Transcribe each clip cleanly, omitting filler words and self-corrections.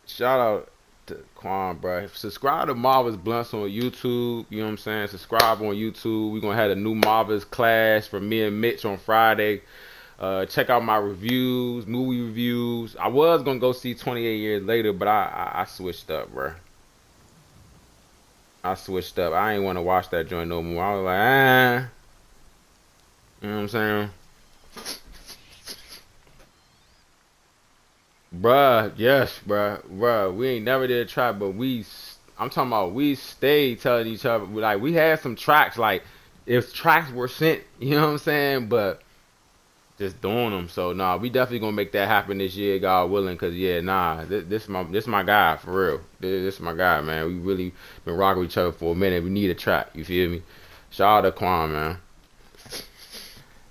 Shout out to Quan, bro. Subscribe to Marvel's Blunts on YouTube. You know what I'm saying? Subscribe on YouTube. We're gonna have a new Marvel's class for me and Mitch on Friday. Check out my reviews, movie reviews. I was gonna go see 28 Years Later, but I switched up, bro. I switched up. I ain't want to watch that joint no more. I was like, ah, you know what I'm saying? Bruh, yes, bruh. We ain't never did a track, but I'm talking about we stayed telling each other, like, we had some tracks, like, if tracks were sent, you know what I'm saying? But just doing them. So, nah, we definitely gonna make that happen this year, God willing, cause, yeah, nah, this my guy, for real. This my guy, man. We really been rocking with each other for a minute. We need a track, you feel me? Shout out to Quan, man.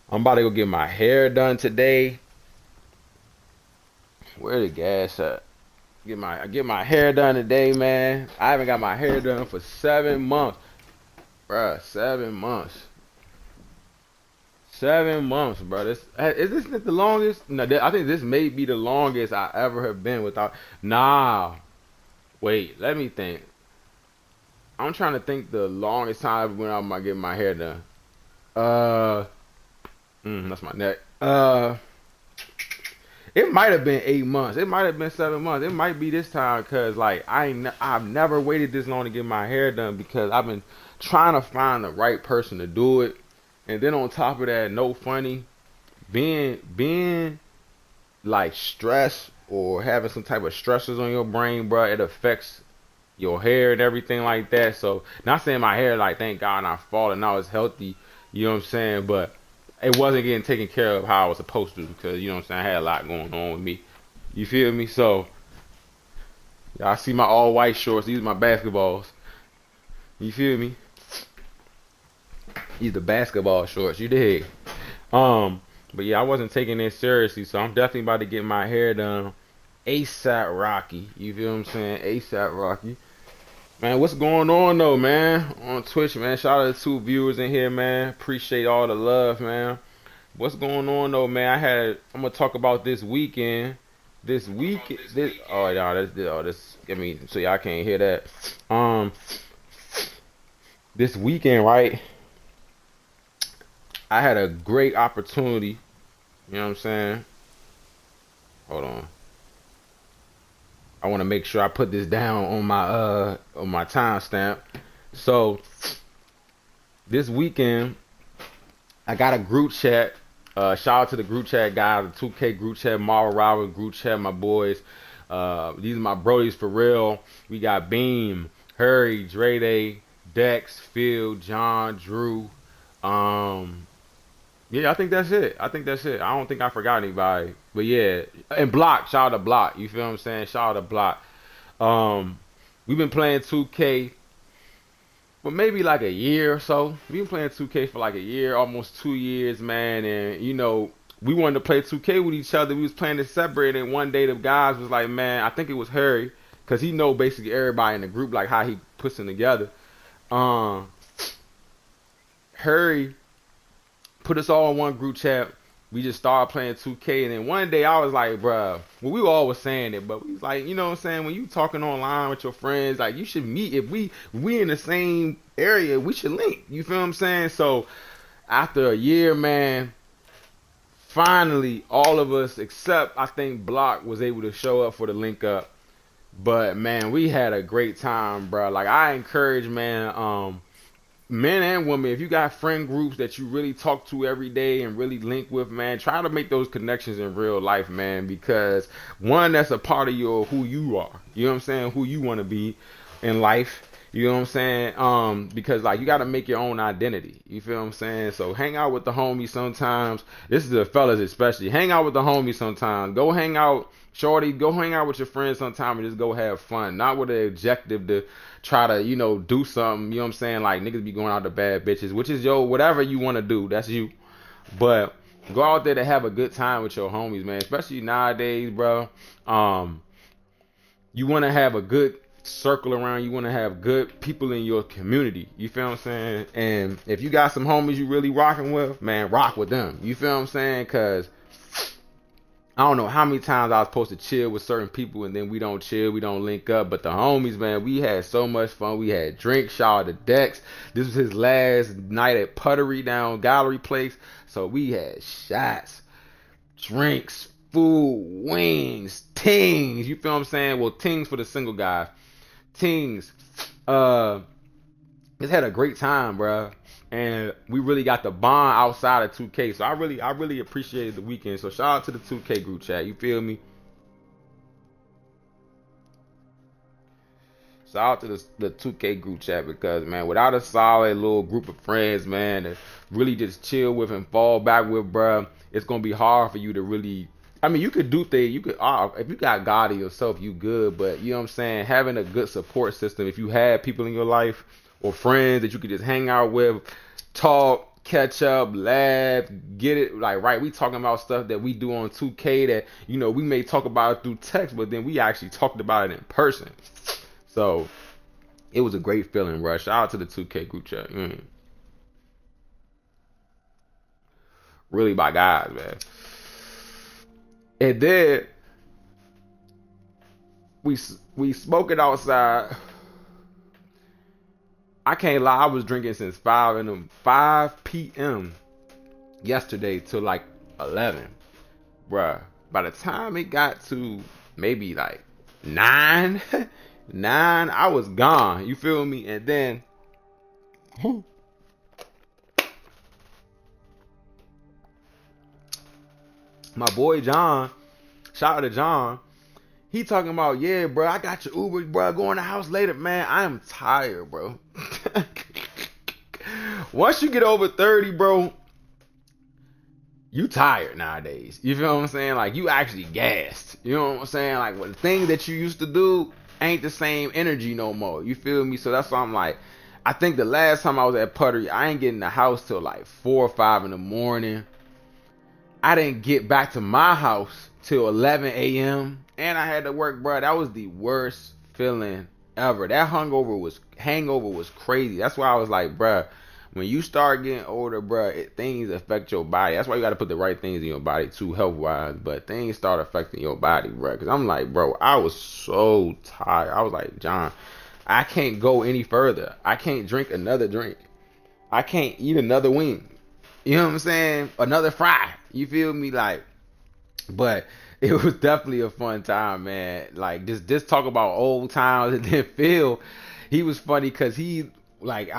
I'm about to go get my hair done today. Where the gas at? Get my hair done today, man. I haven't got my hair done for 7 months, bruh. 7 months. 7 months, bro. Is this the longest? No, I think this may be the longest I ever have been without. Nah, wait. Let me think. I'm trying to think the longest time when I'm getting my hair done. Uh, that's my neck. It might have been 8 months. It might have been 7 months. It might be this time because like I've never waited this long to get my hair done because I've been trying to find the right person to do it. And then on top of that, no funny, being like stressed or having some type of stressors on your brain, bro, it affects your hair and everything like that. So not saying my hair, like, thank God not falling out, it's healthy, you know what I'm saying, but it wasn't getting taken care of how I was supposed to because, you know what I'm saying, I had a lot going on with me. You feel me? So y'all see my all white shorts, these are my basketballs. You feel me? These the basketball shorts, you dig? Um, but yeah, I wasn't taking it seriously, so I'm definitely about to get my hair done ASAP Rocky. You feel what I'm saying? ASAP Rocky. Man, what's going on though, man? On Twitch, man. Shout out to 2 viewers in here, man. Appreciate all the love, man. What's going on though, man? I'm gonna talk about this weekend. Oh yeah, this. I mean, so y'all can't hear that. This weekend, right? I had a great opportunity. You know what I'm saying? Hold on. I want to make sure I put this down on my timestamp. So this weekend I got a group chat. Shout out to the group chat guys, the 2K group chat, Marvel Rival group chat, my boys. These are my brodies for real. We got Beam, Hurry, Dre Day, Dex, Phil, John, Drew. Um, yeah, I think that's it. I don't think I forgot anybody. But yeah, and Block, shout out to Block. You feel what I'm saying? Shout out to Block. Um, we've been playing 2K for maybe like a year or so. We've been playing 2K for like a year, almost 2 years, man. And we wanted to play 2K with each other. We was playing it separate, and one day the guys was like, man, I think it was Harry, cause he know basically everybody in the group, like how he puts them together. Um, Harry put us all in one group chat. We just started playing 2K, and then one day I was like, bruh, well, we were always saying it, but we was like, you know what I'm saying, when you talking online with your friends, like, you should meet. If we in the same area, we should link. You feel what I'm saying? So after a year, man, finally all of us except I think Block was able to show up for the link up. But man, we had a great time, bro. Like, I encourage, man, men and women, if you got friend groups that you really talk to every day and really link with, man, try to make those connections in real life, man, because one, that's a part of your who you are. You know what I'm saying? Who you want to be in life. You know what I'm saying? Because like you gotta make your own identity. You feel what I'm saying? So hang out with the homies sometimes. This is the fellas especially. Hang out with the homies sometimes. Go hang out, shorty. Go hang out with your friends sometime and just go have fun. Not with the objective to try to do something. You know what I'm saying? Like niggas be going out to bad bitches, which is whatever you want to do. That's you. But go out there to have a good time with your homies, man. Especially nowadays, bro. You want to have a good circle around. You want to have good people in your community. You feel what I'm saying? And if you got some homies you really rocking with, man, rock with them. You feel what I'm saying? Cause I don't know how many times I was supposed to chill with certain people and then we don't chill, we don't link up. But the homies, man, we had so much fun. We had drinks, shout out to Dex. This was his last night at Puttery down Gallery Place. So we had shots, drinks, food, wings, tings. You feel what I'm saying? Well, tings for the single guys. Tings. Uh, just had a great time, bro. And we really got the bond outside of 2K. So I really appreciated the weekend. So shout out to the 2K group chat. You feel me? Shout out to the 2K group chat because man, without a solid little group of friends, man, to really just chill with and fall back with, bro, it's gonna be hard for you to really. I mean, you could do things. You could, if you got God in yourself, you good. But you know what I'm saying? Having a good support system. If you had people in your life or friends that you could just hang out with, talk, catch up, laugh, get it like right. We talking about stuff that we do on 2K that we may talk about it through text, but then we actually talked about it in person. So it was a great feeling, bro. Shout out to the 2K group chat. Really my guys, man. And then we smoking outside. I can't lie, I was drinking since 5 p.m. yesterday till like 11, bruh. By the time it got to maybe like 9, 9, I was gone. You feel me? And then my boy John, shout out to John. He talking about, yeah, bro, I got your Uber, bro. Go in the house later, man. I am tired, bro. Once you get over 30, bro, you tired nowadays. You feel what I'm saying? Like, you actually gassed. You know what I'm saying? Like, when the things that you used to do ain't the same energy no more. You feel me? So that's why I'm like, I think the last time I was at Puttery, I ain't getting the house till like 4 or 5 in the morning. I didn't get back to my house till 11 a.m. and I had to work, bro. That was the worst feeling ever. That hangover was crazy. That's why I was like, bro, when you start getting older, bro, things affect your body. That's why you got to put the right things in your body too, health wise. But things start affecting your body, bro. Because I'm like, bro, I was so tired. I was like, John, I can't go any further. I can't drink another drink. I can't eat another wing. You know what I'm saying? Another fry. You feel me? Like, but it was definitely a fun time, man. Like, just talk about old times. And then Phil, he was funny because he, like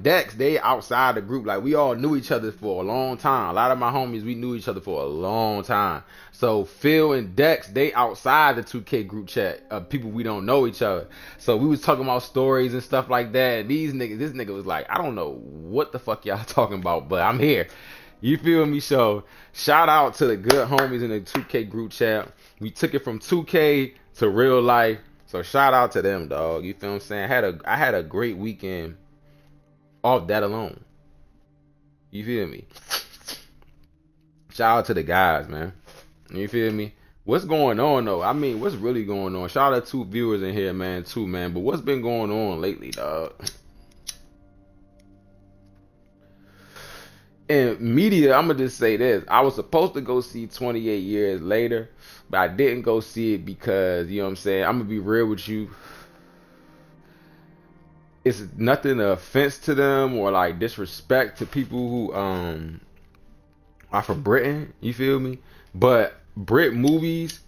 Dex, they outside the group. Like, we all knew each other for a long time. A lot of my homies, we knew each other for a long time. So Phil and Dex, they outside the 2K group chat of people we don't know each other. So we was talking about stories and stuff like that. And this nigga was like, I don't know what the fuck y'all talking about, but I'm here. You feel me? So shout out to the good homies in the 2K group chat. We took it from 2K to real life. So shout out to them, dog. You feel what I'm saying? I had a great weekend off that alone. You feel me? Shout out to the guys, man. You feel me? What's going on though? I mean, what's really going on? Shout out to viewers in here, man, too, man. But what's been going on lately, dog? In media, I'm gonna just say this. I was supposed to go see 28 Years Later, but I didn't go see it because, you know what I'm saying? I'm gonna be real with you. It's nothing offense to them or like disrespect to people who are from Britain, you feel me? But Brit movies,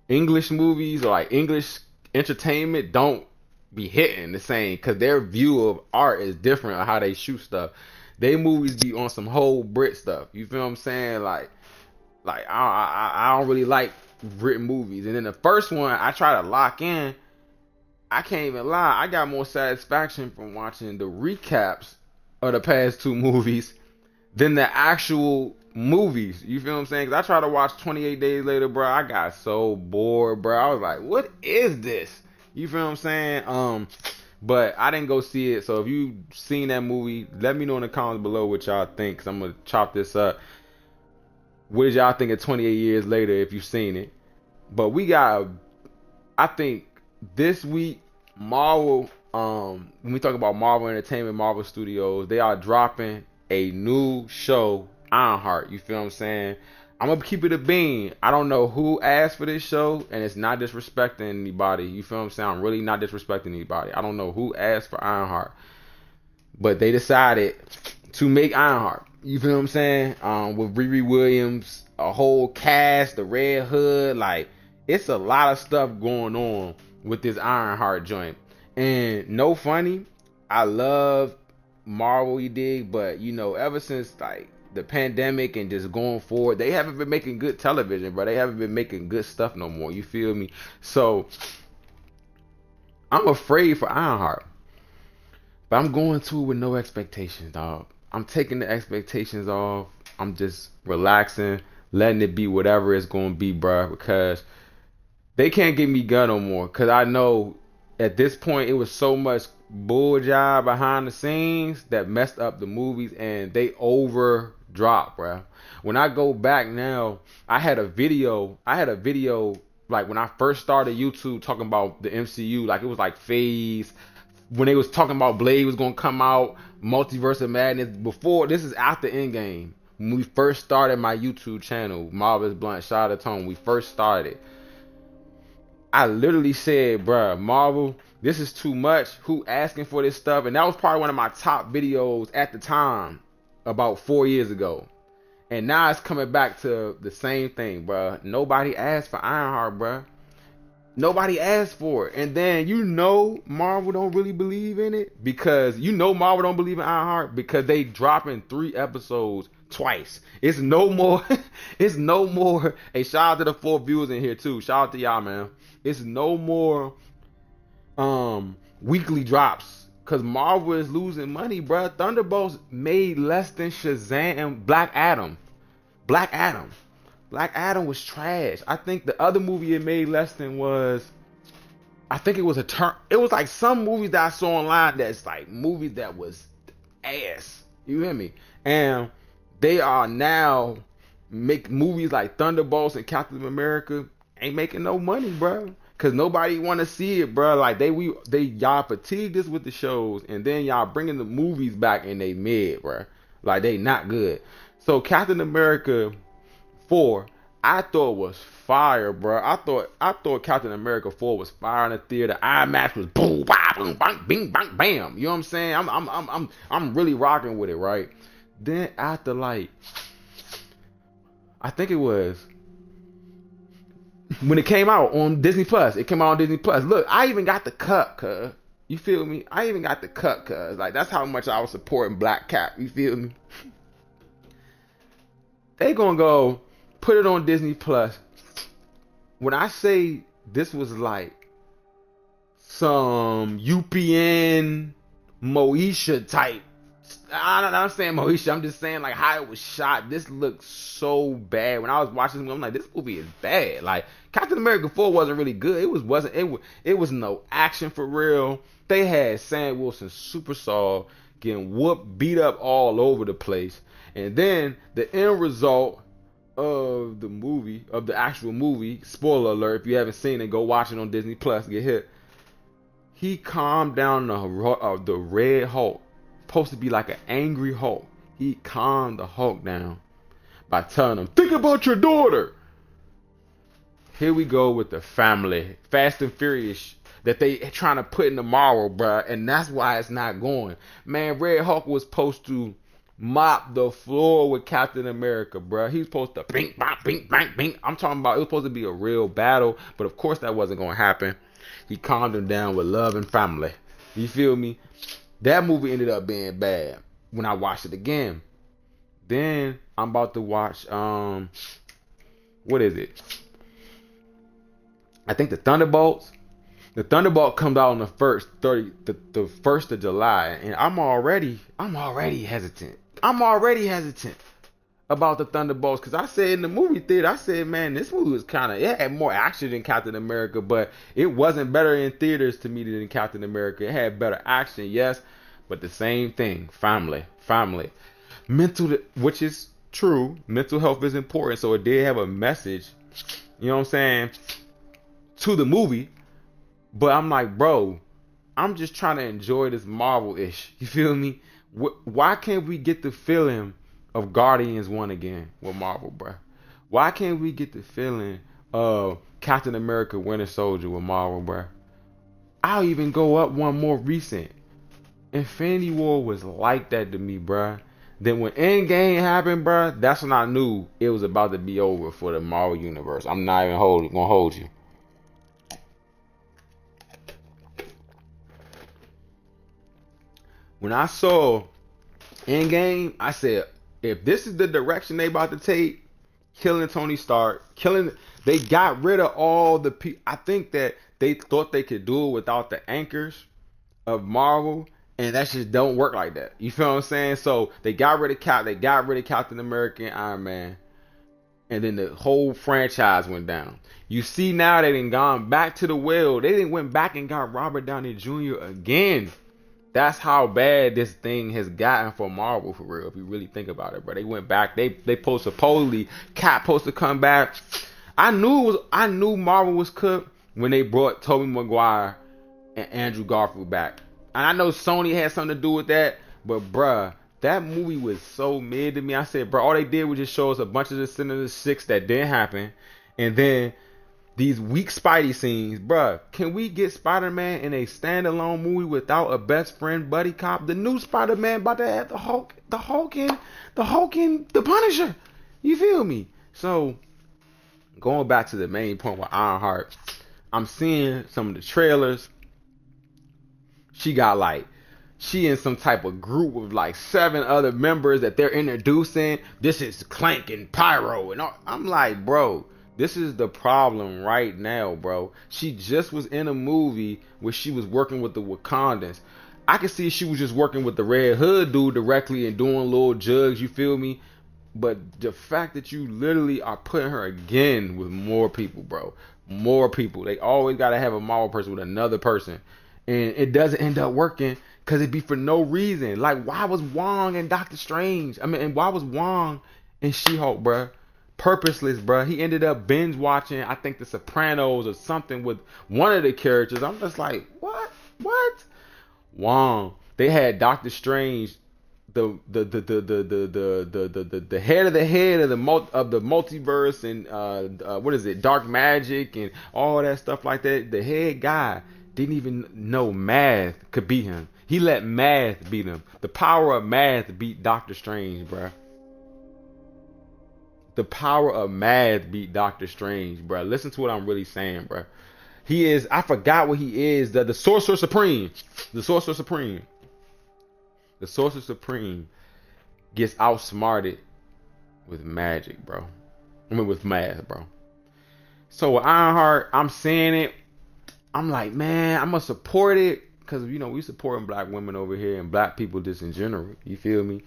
English movies, or like English entertainment don't be hitting the same because their view of art is different on how they shoot stuff. They movies be on some whole Brit stuff. You feel what I'm saying? Like I don't really like Brit movies. And then the first one I try to lock in. I can't even lie. I got more satisfaction from watching the recaps of the past two movies than the actual movies. You feel what I'm saying? 'Cause I tried to watch 28 Days Later, bro. I got so bored, bro. I was like, what is this? You feel what I'm saying? But I didn't go see it. So if you seen that movie, let me know in the comments below what y'all think. Because I'm going to chop this up. What did y'all think of 28 Years Later if you've seen it? But we got, I think, this week, Marvel, when we talk about Marvel Entertainment, Marvel Studios, they are dropping a new show, Ironheart. You feel what I'm saying? I'm gonna keep it a bean. I don't know who asked for this show, and it's not disrespecting anybody. You feel what I'm saying? I'm really not disrespecting anybody. I don't know who asked for Ironheart, but they decided to make Ironheart. You feel what I'm saying? With Riri Williams, a whole cast, the Red Hood, like it's a lot of stuff going on with this Ironheart joint. And no funny, I love Marvel, you dig, but you know, ever since like the pandemic and just going forward, they haven't been making good television, bro. They haven't been making good stuff no more. You feel me? So I'm afraid for Ironheart. But I'm going to it with no expectations, dog. I'm taking the expectations off. I'm just relaxing, letting it be whatever it's going to be, bruh. Because they can't get me gun no more. Because I know at this point it was so much bull job behind the scenes that messed up the movies and they over dropped, bruh. When I go back now, I had a video like when I first started YouTube talking about the MCU. Like it was like phase when they was talking about Blade was gonna come out, Multiverse of Madness. Before this is after Endgame. When we first started my YouTube channel, Marvelous Blunt, shout out to Tone. We first started. I literally said, bruh, Marvel, this is too much. Who asking for this stuff? And that was probably one of my top videos at the time, about 4 years ago. And now it's coming back to the same thing, bruh. Nobody asked for Ironheart, bruh. Nobody asked for it. And then you know Marvel don't really believe in it because you know Marvel don't believe in Ironheart because they dropping 3 episodes twice. It's no more. It's no more. Hey, shout out to the 4 viewers in here too. Shout out to y'all, man. It's no more weekly drops because Marvel is losing money, bruh. Thunderbolts made less than Shazam and Black Adam. Black Adam. Black Adam was trash. I think the other movie it made less than was, I think it was it was like some movies that I saw online that's like movies that was ass. You hear me? And they are now make movies like Thunderbolts and Captain America ain't making no money, bro. Cause nobody want to see it, bro. Like they y'all fatigued us with the shows, and then y'all bringing the movies back and they mid, bro. Like they not good. So Captain America 4, I thought was fire, bro. I thought Captain America 4 was fire in the theater. IMAX was boom, bah, boom, bang, bing, bang, bam. You know what I'm saying? I'm really rocking with it, right? Then after like, I think it was when it came out on Disney Plus. It came out on Disney Plus. Look, I even got the cut, cuz. You feel me? I even got the cut, cuz. Like that's how much I was supporting Black Cat. You feel me? They gonna go put it on Disney Plus. When I say this was like some UPN Moesha type, I'm saying Moesha, I'm just saying like how it was shot. This looked so bad. When I was watching this movie, I'm like, this movie is bad. Like Captain America 4 wasn't really good. It was no action for real. They had Sam Wilson super soft, getting whooped, beat up all over the place. And then the end result of the movie, of the actual movie, spoiler alert, if you haven't seen it, go watch it on Disney Plus, get hit. He calmed down the Red Hulk, supposed to be like an angry Hulk. He calmed the Hulk down by telling him, think about your daughter. Here we go with the family, Fast and Furious that they trying to put in the Marvel, bruh, and that's why it's not going. Man, Red Hulk was supposed to mop the floor with Captain America, bruh. He was supposed to bing, bang, bing, bang, bing. I'm talking about it was supposed to be a real battle, but of course that wasn't going to happen. He calmed him down with love and family. You feel me? That movie ended up being bad when I watched it again. Then I'm about to watch, what is it? I think the Thunderbolts. The Thunderbolt comes out on the first of July, and I'm already hesitant. I'm already hesitant about the Thunderbolts because I said in the movie theater, I said, man, this movie was it had more action than Captain America, but it wasn't better in theaters to me than Captain America. It had better action, yes, but the same thing, family, which is true. Mental health is important, so it did have a message. You know what I'm saying? To the movie. But I'm like, bro, I'm just trying to enjoy this Marvel-ish. You feel me? Why can't we get the feeling of Guardians 1 again with Marvel, bro? Why can't we get the feeling of Captain America Winter Soldier with Marvel, bruh? I'll even go up one more recent. Infinity War was like that to me, bruh. Then when Endgame happened, bruh, that's when I knew it was about to be over for the Marvel Universe. I'm not even gonna hold you. When I saw Endgame, I said, if this is the direction they about to take, killing Tony Stark, they got rid of all the people. I think that they thought they could do it without the anchors of Marvel, and that just don't work like that. You feel what I'm saying? So they got rid of Captain America and Iron Man, and then the whole franchise went down. You see now they done gone back to the well. They didn't went back and got Robert Downey Jr. again. That's how bad this thing has gotten for Marvel, for real. If you really think about it, bro, they went back. They supposedly Cap supposed to come back. I knew Marvel was cooked when they brought Tobey Maguire and Andrew Garfield back. And I know Sony had something to do with that, but bruh, that movie was so mid to me. I said, bro, all they did was just show us a bunch of the Sinister Six that didn't happen, and then these weak Spidey scenes, bruh. Can we get Spider-Man in a standalone movie without a best friend buddy cop? The new Spider-Man about to have the Hulk and the Punisher. You feel me? So going back to the main point with Ironheart, I'm seeing some of the trailers. She in some type of group with like 7 other members that they're introducing. This is Clank and Pyro and all. I'm like, bro, this is the problem right now, bro. She just was in a movie where she was working with the Wakandans. I could see she was just working with the Red Hood dude directly and doing little jugs, you feel me? But the fact that you literally are putting her again with more people, bro. More people. They always got to have a Marvel person with another person. And it doesn't end up working because it be for no reason. Like, why was Wong and Doctor Strange? And why was Wong and She-Hulk, bruh? Purposeless, bruh. He ended up binge watching, I think, The Sopranos or something with one of the characters. I'm just like, what? What? Wong. They had Doctor Strange, the head of the multiverse, and what is it, dark magic and all that stuff like that. The head guy didn't even know math could beat him. He let math beat him. The power of math beat Doctor Strange, bruh. The power of math beat Doctor Strange, bruh. Listen to what I'm really saying, bruh. He is, I forgot what he is, the Sorcerer Supreme. The Sorcerer Supreme. The Sorcerer Supreme gets outsmarted with magic, bro. I mean, with math, bro. So with Ironheart, I'm saying it. I'm like, man, I'm gonna support it because we supporting black women over here and black people just in general. You feel me?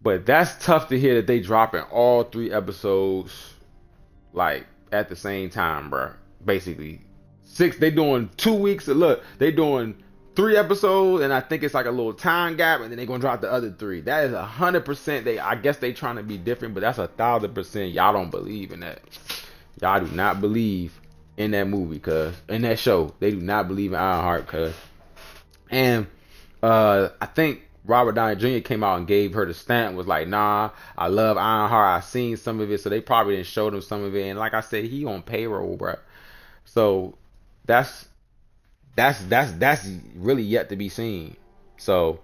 But that's tough to hear that they dropping all 3 episodes like at the same time, bro. Basically, 6. They doing 2 weeks. Look, they doing 3 episodes, and I think it's like a little time gap, and then they gonna drop the other 3. That is 100%. I guess they trying to be different, but that's 1,000%. Y'all don't believe in that. Y'all do not believe in that movie, cuz in that show they do not believe in Ironheart, cuz. And I think Robert Downey Jr. came out and gave her the stamp, was like, nah, I love Ironheart, I seen some of it, so they probably didn't show them some of it. And like I said, he on payroll, bro. So that's really yet to be seen. So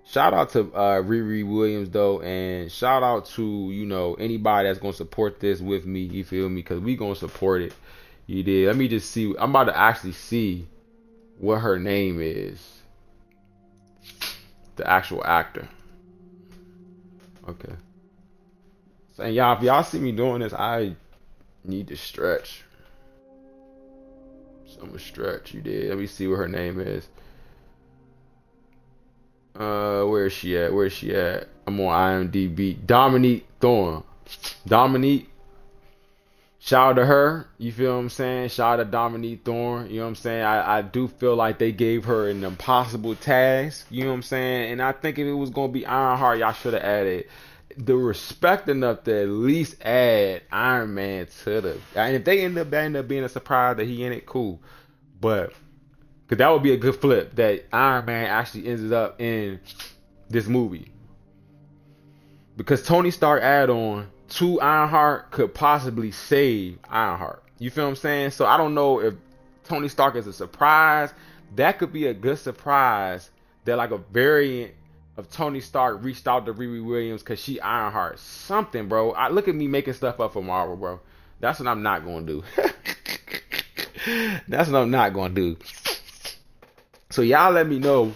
shout out to Riri Williams though, and shout out to anybody that's gonna support this with me. You feel me? Because we gonna support it. You did. Let me just see. I'm about to actually see what her name is. The actual actor. Okay. So y'all, if y'all see me doing this, I need to stretch. So I'm gonna stretch. You did. Let me see what her name is. Where is she at? Where is she at? I'm on IMDb. Dominique Thorne. Dominique. Shout out to her, you feel what I'm saying? Shout out to Dominique Thorne, you know what I'm saying? I do feel like they gave her an impossible task, you know what I'm saying? And I think if it was going to be Ironheart, y'all should have added the respect enough to at least add Iron Man to the... And if they end up being a surprise that he in it, cool. But, because that would be a good flip, that Iron Man actually ends up in this movie. Because Tony Stark add-on to Ironheart could possibly save Ironheart. You feel what I'm saying? So I don't know if Tony Stark is a surprise. That could be a good surprise. That like a variant of Tony Stark reached out to Riri Williams because she Ironheart. Something, bro. Look at me making stuff up for Marvel, bro. That's what I'm not gonna do. That's what I'm not gonna do. So y'all let me know.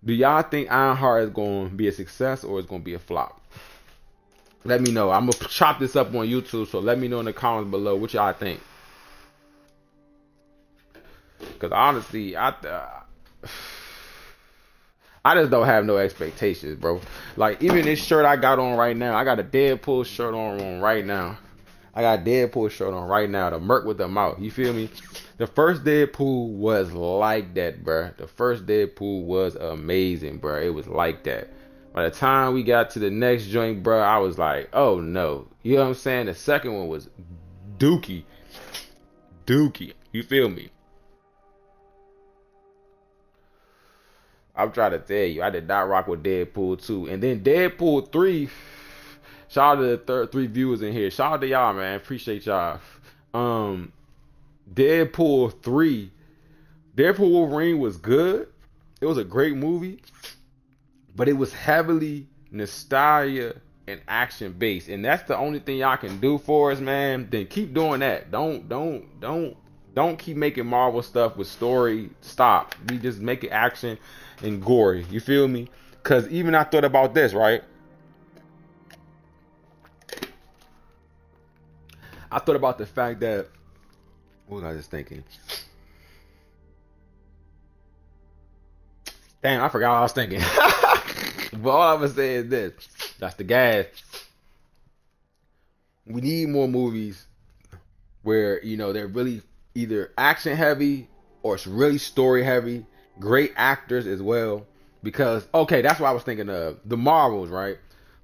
Do y'all think Ironheart is gonna be a success or is gonna be a flop? Let me know. I'm gonna chop this up on YouTube, so let me know in the comments below what y'all think. Cause honestly, I just don't have no expectations, bro. Like even this shirt I got on right now, I got a Deadpool shirt on right now. I got a Deadpool shirt on right now, the Merc with the mouth. You feel me? The first Deadpool was like that, bro. The first Deadpool was amazing, bro. It was like that. By the time we got to the next joint, bro, I was like, oh no. You know what I'm saying? The second one was dookie. Dookie. You feel me? I'm trying to tell you, I did not rock with Deadpool 2. And then Deadpool 3, shout out to the three viewers in here. Shout out to y'all, man. Appreciate y'all. Deadpool 3, Deadpool Wolverine was good. It was a great movie. But it was heavily nostalgia and action based. And that's the only thing y'all can do for us, man. Then keep doing that. Don't keep making Marvel stuff with story. Stop. We just make it action and gory. You feel me? Cause even I thought about this, right? I thought about the fact that, what was I just thinking? Damn, I forgot what I was thinking. But all I'm gonna say is this. That's the gas. We need more movies where, you know, they're really either action heavy or it's really story heavy. Great actors as well. Because, okay, that's what I was thinking of. The Marvels, right?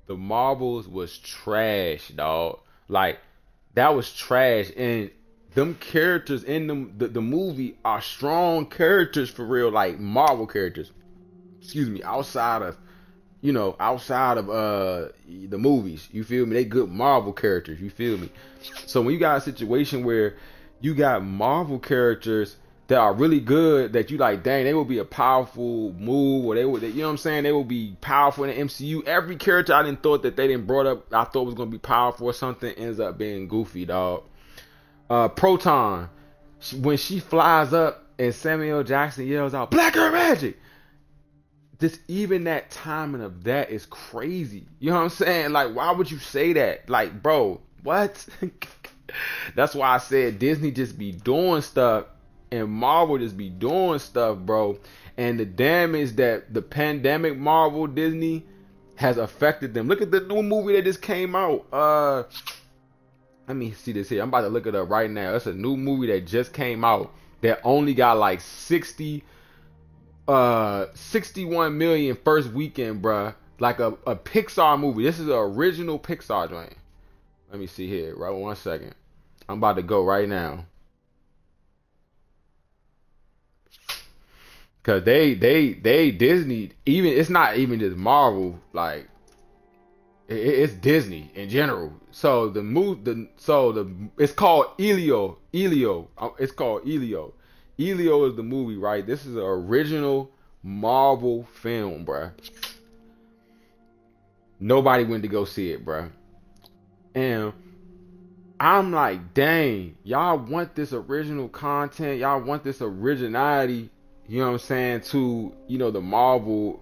The Marvels was trash, dog. Like, that was trash. And them characters in the movie are strong characters for real, like Marvel characters. Excuse me, outside of the movies. You feel me? They good Marvel characters. You feel me? So when you got a situation where you got Marvel characters that are really good, that you like, dang, they will be a powerful move, or you know what I'm saying? They will be powerful in the MCU. Every character I didn't thought that they didn't brought up, I thought was gonna be powerful or something, ends up being goofy, dog. Proton, when she flies up and Samuel Jackson yells out, "Black Girl Magic!" Just even that timing of that is crazy. You know what I'm saying? Like, why would you say that? Like, bro, what? That's why I said Disney just be doing stuff and Marvel just be doing stuff, bro. And the damage that the pandemic Marvel Disney has affected them. Look at the new movie that just came out. Let me see this here. I'm about to look it up right now. It's a new movie that just came out that only got like 61 million first weekend, bruh. Like a Pixar movie. This is an original Pixar joint. Let me see here. Right, 1 second. I'm about to go right now. Cause they Disney, even it's not even just Marvel, like it's Disney in general. So it's called Elio. It's called Elio. Elio is the movie, right? This is an original Marvel film, bruh. Nobody went to go see it, bruh. And I'm like, dang, y'all want this original content, y'all want this originality, you know what I'm saying, to, you know, the Marvel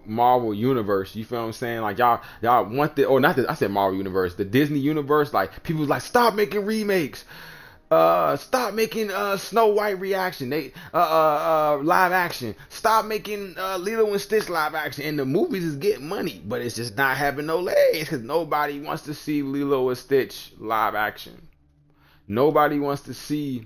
universe. You feel what I'm saying? Like y'all want the, or not this, I said Marvel universe, the Disney universe. Like people was like, stop making remakes. Stop making Snow White reaction. They live action. Stop making Lilo and Stitch live action. And the movies is getting money, but it's just not having no legs because nobody wants to see Lilo and Stitch live action. Nobody wants to see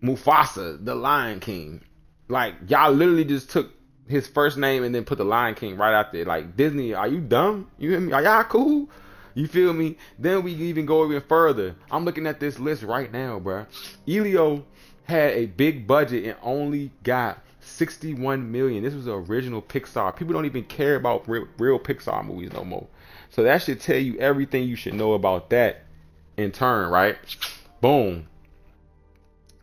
Mufasa, the Lion King. Like y'all literally just took his first name and then put the Lion King right out there. Like, Disney, are you dumb? You hear me? Are y'all cool? You feel me? Then we even go even further. I'm looking at this list right now, bro. Elio had a big budget and only got 61 million. This was the original Pixar. People don't even care about real Pixar movies no more. So that should tell you everything you should know about that in turn, right? Boom.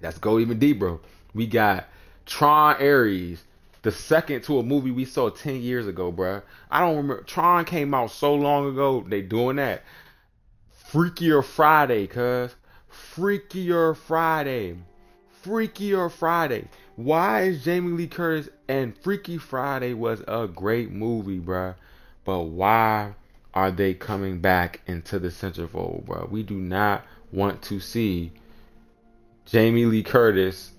Let's go even deeper. We got Tron Ares, the second to a movie we saw 10 years ago, bruh. I don't remember. Tron came out so long ago. They doing that. Freakier Friday, cuz. Freakier Friday. Freakier Friday. Why is Jamie Lee Curtis and Freaky Friday was a great movie, bruh. But why are they coming back into the centerfold, bruh? We do not want to see Jamie Lee Curtis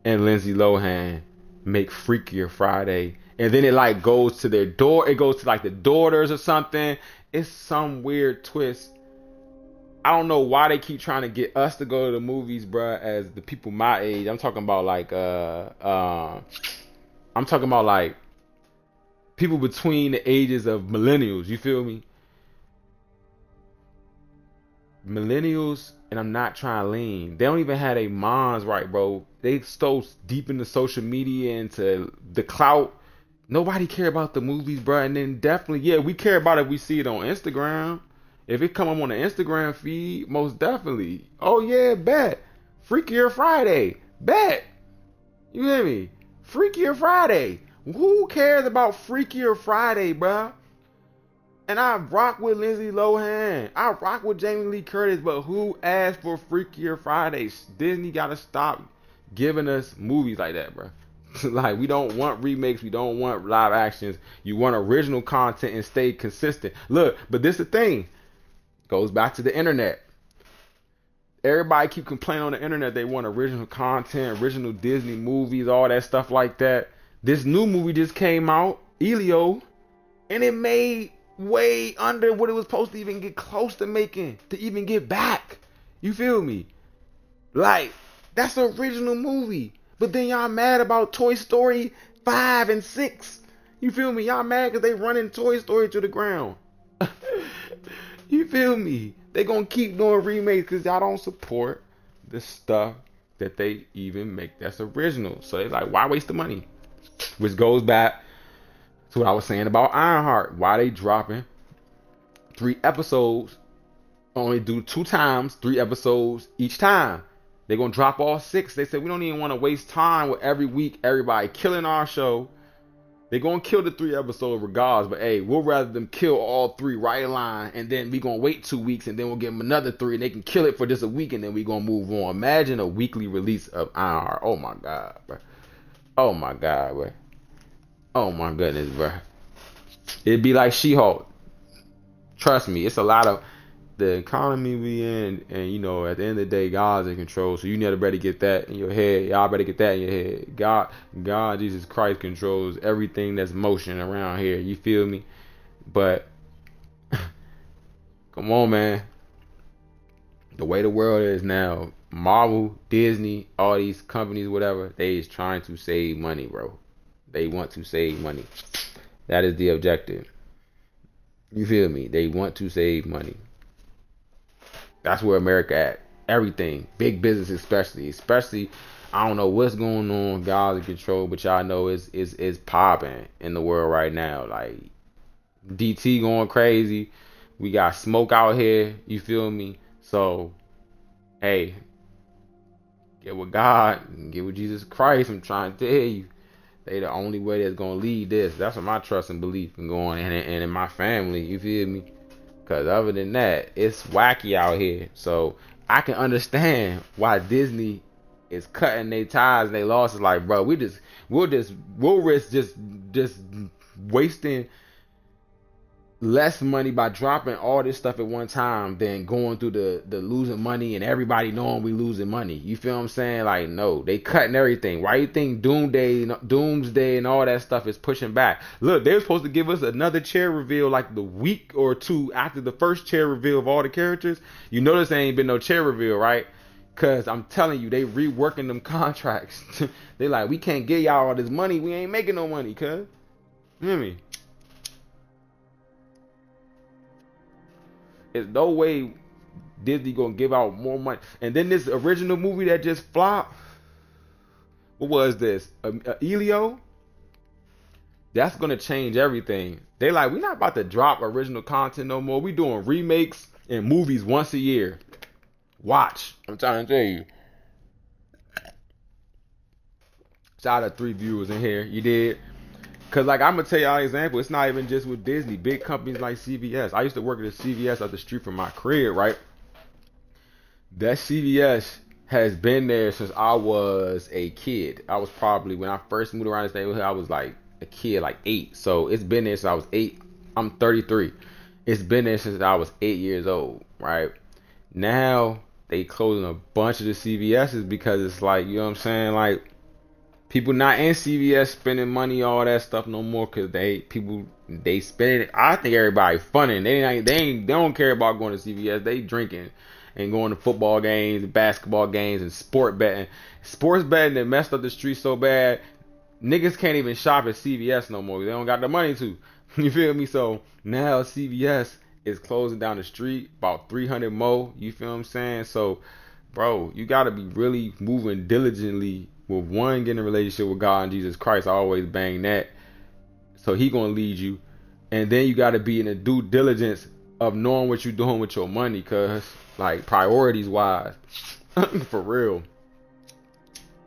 and Lindsay Lohan make Freakier Friday. And then it like goes to their door. It goes to like the daughters or something. It's some weird twist. I don't know why they keep trying to get us to go to the movies, bruh, as the people my age. I'm talking about like I'm talking about like people between the ages of millennials, you feel me? Millennials, and I'm not trying to lean. They don't even have their minds right, bro. They so deep into social media, into the clout. Nobody care about the movies, bro. And then definitely, yeah, we care about it if we see it on Instagram. If it come up on the Instagram feed, most definitely. Oh yeah, bet. Freakier Friday, bet. You hear me? Freakier Friday. Who cares about Freakier Friday, bro? And I rock with Lindsay Lohan. I rock with Jamie Lee Curtis, but who asked for Freakier Fridays? Disney gotta stop giving us movies like that, bro. Like, we don't want remakes, we don't want live actions. You want original content and stay consistent. Look, but this is the thing. Goes back to the internet. Everybody keep complaining on the internet they want original content, original Disney movies, all that stuff like that. This new movie just came out, Elio, and it made way under what it was supposed to even get close to making, to even get back. You feel me? Like, that's the original movie. But then y'all mad about Toy Story 5 and 6. You feel me? Y'all mad because they running Toy Story to the ground. You feel me? They gonna keep doing remakes because y'all don't support the stuff that they even make that's original. So they like, why waste the money? Which goes back to what I was saying about Ironheart. Why they dropping 3 episodes, only do 2 times, 3 episodes each time. They're gonna drop all 6. They said we don't even want to waste time with every week everybody killing our show. They're gonna kill the 3 episodes regardless, but hey, we'll rather them kill all 3 right in line, and then we gonna wait 2 weeks, and then we'll give them another 3, and they can kill it for just a week, and then we gonna move on. Imagine a weekly release of Ironheart. Oh my god, bro. Oh my god, bro. Oh my goodness, bro. It'd be like She-Hulk. Trust me, it's a lot of the economy we in, and you know, at the end of the day, God's in control. So you never better get that in your head. Y'all better get that in your head. God, Jesus Christ controls everything that's motion around here. You feel me? But come on, man. The way the world is now, Marvel, Disney, all these companies, whatever, they is trying to save money, bro. They want to save money. That is the objective. You feel me? They want to save money. That's where America at. Everything. Big business especially. I don't know what's going on. God's in control, but y'all know it's popping in the world right now. Like, DT going crazy. We got smoke out here. You feel me? So, hey, get with God, get with Jesus Christ. I'm trying to tell you. They the only way that's gonna lead this. That's what my trust and belief in going, and in my family. You feel me? Cause other than that, it's wacky out here. So I can understand why Disney is cutting their ties and they losses. Like, bro, we'll risk just wasting less money by dropping all this stuff at one time than going through the losing money and everybody knowing we losing money. You feel what I'm saying? Like, no, they cutting everything. Why you think Doomsday and all that stuff is pushing back? Look, they were supposed to give us another chair reveal like the week or 2 after the first chair reveal of all the characters. You notice there ain't been no chair reveal, right? Cause I'm telling you, they reworking them contracts. They like, we can't give y'all all this money. We ain't making no money, cuz. You hear me? There's no way Disney gonna give out more money. And then this original movie that just flopped. What was this? Elio? That's gonna change everything. They like, we not about to drop original content no more. We doing remakes and movies once a year. Watch. I'm trying to tell you. Shout out to 3 viewers in here. You did. Cause like I'm gonna tell y'all an example. It's not even just with Disney. Big companies like CVS. I used to work at a CVS up the street from my crib, right? That CVS has been there since I was a kid. I was probably when I first moved around this neighborhood, I was like a kid, like 8. So it's been there since I was 8. I'm 33. It's been there since I was 8 years old, right? Now they closing a bunch of the CVS's because it's like, you know what I'm saying? Like people not in CVS spending money, all that stuff no more because they spend it. I think everybody funning. They don't care about going to CVS. They drinking and going to football games, basketball games, and sports betting that messed up the street so bad. Niggas can't even shop at CVS no more. They don't got the money to. You feel me? So now CVS is closing down the street, about 300 more. You feel what I'm saying? So, bro, you gotta be really moving diligently with one, getting a relationship with God and Jesus Christ. I always bang that. So he gonna lead you, and then you gotta be in the due diligence of knowing what you're doing with your money, cause like priorities wise, for real.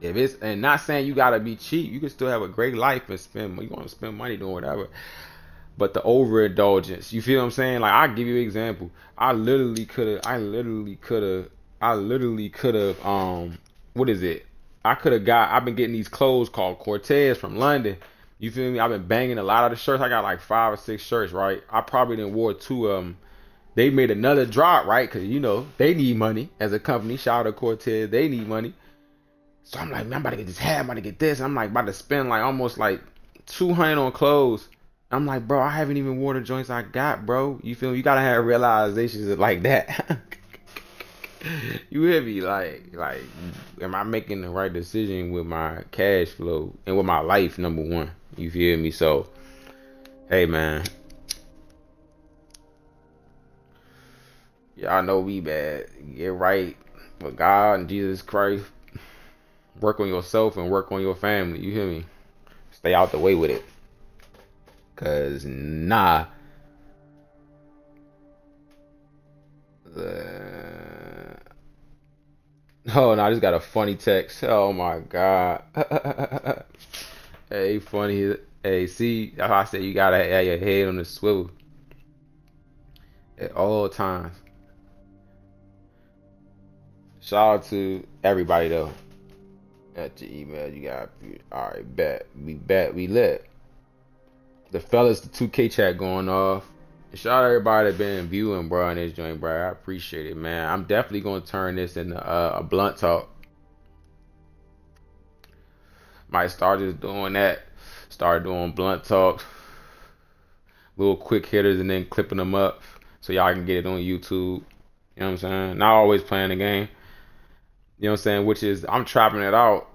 If it's and not saying you gotta be cheap, you can still have a great life and spend. You want to spend money doing whatever, but the overindulgence, you feel what I'm saying? Like I give you an example. I literally could have. What is it? I've been getting these clothes called Cortez from London. You feel me? I've been banging a lot of the shirts. I got like 5 or 6 shirts, right? I probably didn't wore 2 of them. They made another drop, right? Because, you know, they need money as a company. Shout out to Cortez. They need money. So I'm like, man, I'm about to get this hat. I'm about to get this. I'm like about to spend like almost like 200 on clothes. I'm like, bro, I haven't even worn the joints I got, bro. You feel me? You got to have realizations like that. You hear me? Like, am I making the right decision with my cash flow and with my life, number one? You feel me? So, hey, man. Y'all know we bad. Get right with God and Jesus Christ. Work on yourself and work on your family. You hear me? Stay out the way with it. Cause nah. Oh no, I just got a funny text. Oh my god. Hey, funny. Hey, see, that's why I said you gotta have your head on the swivel at all times. Shout out to everybody though. At your email, you got all right. Bet we lit. The fellas, the 2K chat going off. Shout out to everybody that been viewing, bro, on this joint, bro. I appreciate it, man. I'm definitely gonna turn this into a blunt talk. Might start just doing that. Start doing blunt talks, little quick hitters, and then clipping them up so y'all can get it on YouTube. You know what I'm saying? Not always playing the game. You know what I'm saying? Which is I'm trapping it out.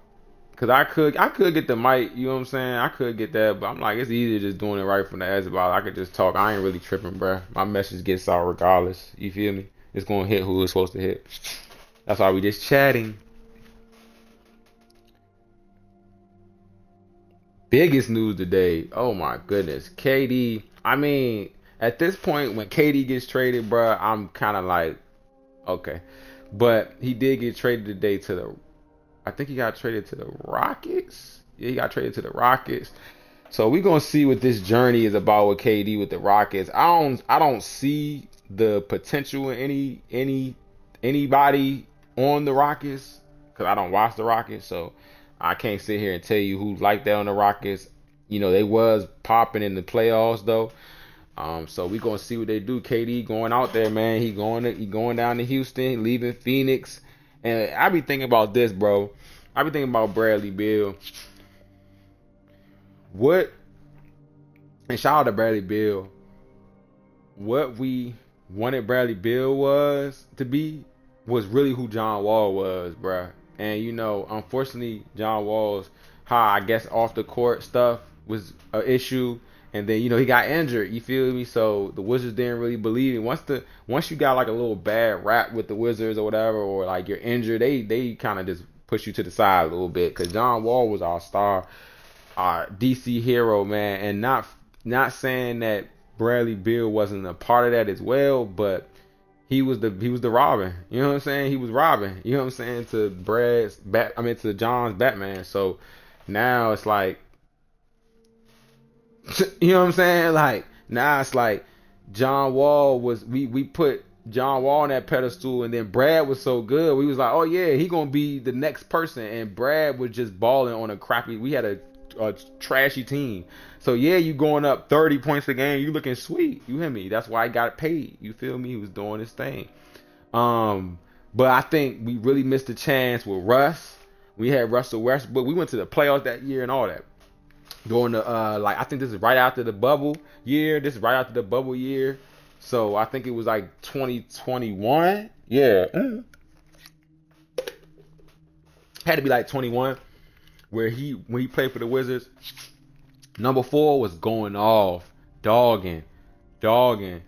Cause I could get the mic, you know what I'm saying? I could get that, but I'm like, it's easier just doing it right from the Xbox. I could just talk. I ain't really tripping, bro. My message gets out regardless. You feel me? It's gonna hit who it's supposed to hit. That's why we just chatting. Biggest news today. Oh my goodness, KD. I mean, at this point, when KD gets traded, bro, I'm kind of like, okay. But he did get traded today to the I think he got traded to the Rockets. Yeah, he got traded to the Rockets. So we're gonna see what this journey is about with KD with the Rockets. I don't see the potential in anybody on the Rockets because I don't watch the Rockets. So I can't sit here and tell you who's like that on the Rockets. You know, they was popping in the playoffs though. So we gonna see what they do. KD going out there, man. He going down to Houston, leaving Phoenix. And I be thinking about this, bro. I be thinking about Bradley Beal. What? And shout out to Bradley Beal. What we wanted Bradley Beal was to be was really who John Wall was, bro. And you know, unfortunately, John Wall's I guess off the court stuff was an issue. And then, you know, he got injured. You feel me? So the Wizards didn't really believe him. Once you got like a little bad rap with the Wizards or whatever, or like you're injured, they kind of just push you to the side a little bit. Cause John Wall was our star. our DC hero, man, and not saying that Bradley Beal wasn't a part of that as well, but he was the Robin. You know what I'm saying? He was Robin. You know what I'm saying to to John's Batman. So now it's like, you know what I'm saying? Like now it's like John Wall was we put John Wall on that pedestal, and then Brad was so good. We was like, oh yeah, he gonna be the next person. And Brad was just balling on a crappy. We had a trashy team. So yeah, you going up 30 points a game. You looking sweet. You hear me? That's why I got paid. You feel me? He was doing his thing. Um, but I think we really missed a chance with Russ. We had Russell Westbrook. We went to the playoffs that year and all that. During the like I think this is right after the bubble year. This is right after the bubble year. So I think it was like 2021. Yeah. Had to be like 21 where when he played for the Wizards, number 4 was going off, dogging, dogging.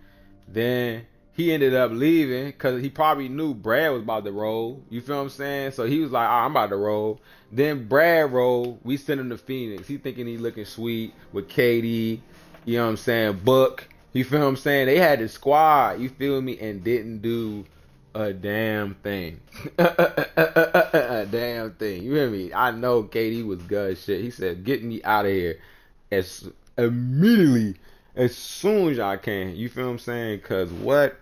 Then he ended up leaving because he probably knew Brad was about to roll. You feel what I'm saying? So he was like, I'm about to roll. Then Brad rolled. We sent him to Phoenix. He thinking he looking sweet with KD. You know what I'm saying? Book. You feel what I'm saying? They had the squad. You feel me? And didn't do a damn thing. A damn thing. You hear me? I know KD was good shit. He said, "Get me out of here as immediately as soon as I can." You feel what I'm saying? Cause what?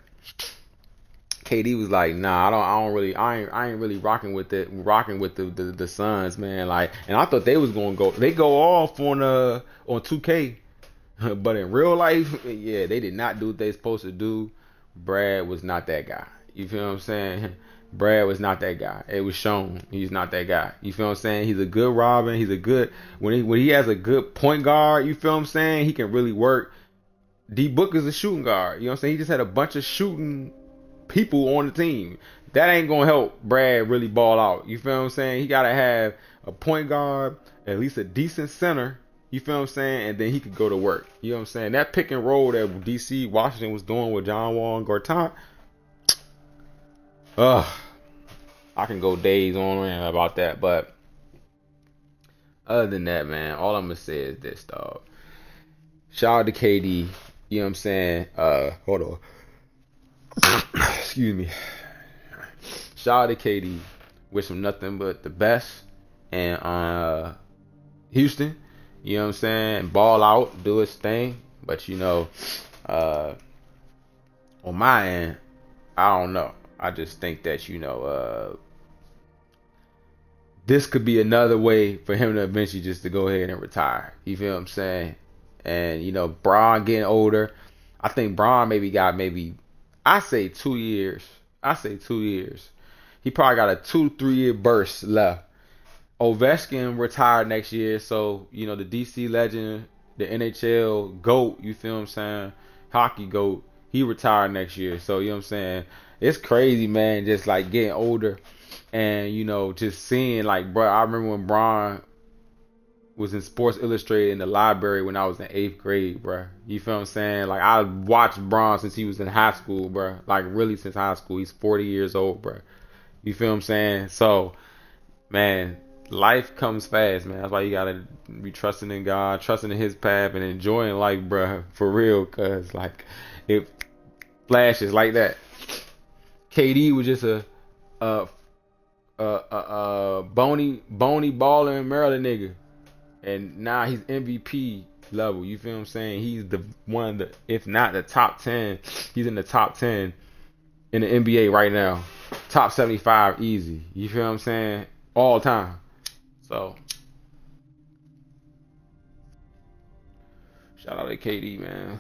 KD was like, nah, I don't really, I ain't really rocking with the Suns, man. Like, and I thought they was gonna go, they go off on 2K, but in real life, yeah, they did not do what they supposed to do. Brad was not that guy. You feel what I'm saying? Brad was not that guy. It was shown he's not that guy. You feel what I'm saying? He's a good Robin. He's a good when he has a good point guard. You feel what I'm saying? He can really work. D Book is a shooting guard. You know what I'm saying? He just had a bunch of shooting people on the team. That ain't gonna help Brad really ball out. You feel what I'm saying? He gotta have a point guard, at least a decent center. You feel what I'm saying? And then he could go to work. You know what I'm saying? That pick and roll that DC Washington was doing with John Wall and Gortat. Ugh. I can go days on about that, but other than that, man, all I'm gonna say is this, dog. Shout out to KD. You know what I'm saying? Hold on. Excuse me. Shout out to KD. Wish him nothing but the best. And Houston, you know what I'm saying? Ball out, do his thing. But uh, on my end, I don't know. I just think that this could be another way for him to eventually just to go ahead and retire. You feel what I'm saying? And Braun getting older. I think Braun maybe I say 2 years. I say 2 years. He probably got a 2-3 year burst left. Ovechkin retired next year, so the DC legend, the NHL GOAT, you feel what I'm saying? Hockey GOAT, he retired next year. So you know what I'm saying? It's crazy, man, just like getting older and just seeing like, bro, I remember when Braun was in Sports Illustrated in the library when I was in 8th grade, bro. You feel what I'm saying? Like I watched Braun since he was in high school, bro. Like really since high school. He's 40 years old, bro. You feel what I'm saying? So, man, life comes fast, man. That's why you gotta be trusting in God, trusting in His path, and enjoying life, bro, for real. Cause like it flashes like that. KD was just a bony baller in Maryland nigga. And now he's MVP level. You feel what I'm saying? He's the one of the, if not the top 10, he's in the top 10 in the NBA right now. Top 75 easy. You feel what I'm saying? All time. So shout out to KD, man.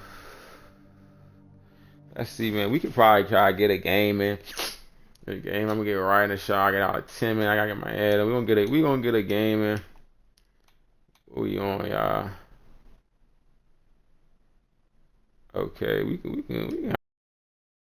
Let's see, man. We could probably try to get a game, man. A game. I'm gonna get right in the shot. I get out of 10, man. I gotta get my head up. We gonna get a game, man. What we on, y'all? Okay, we can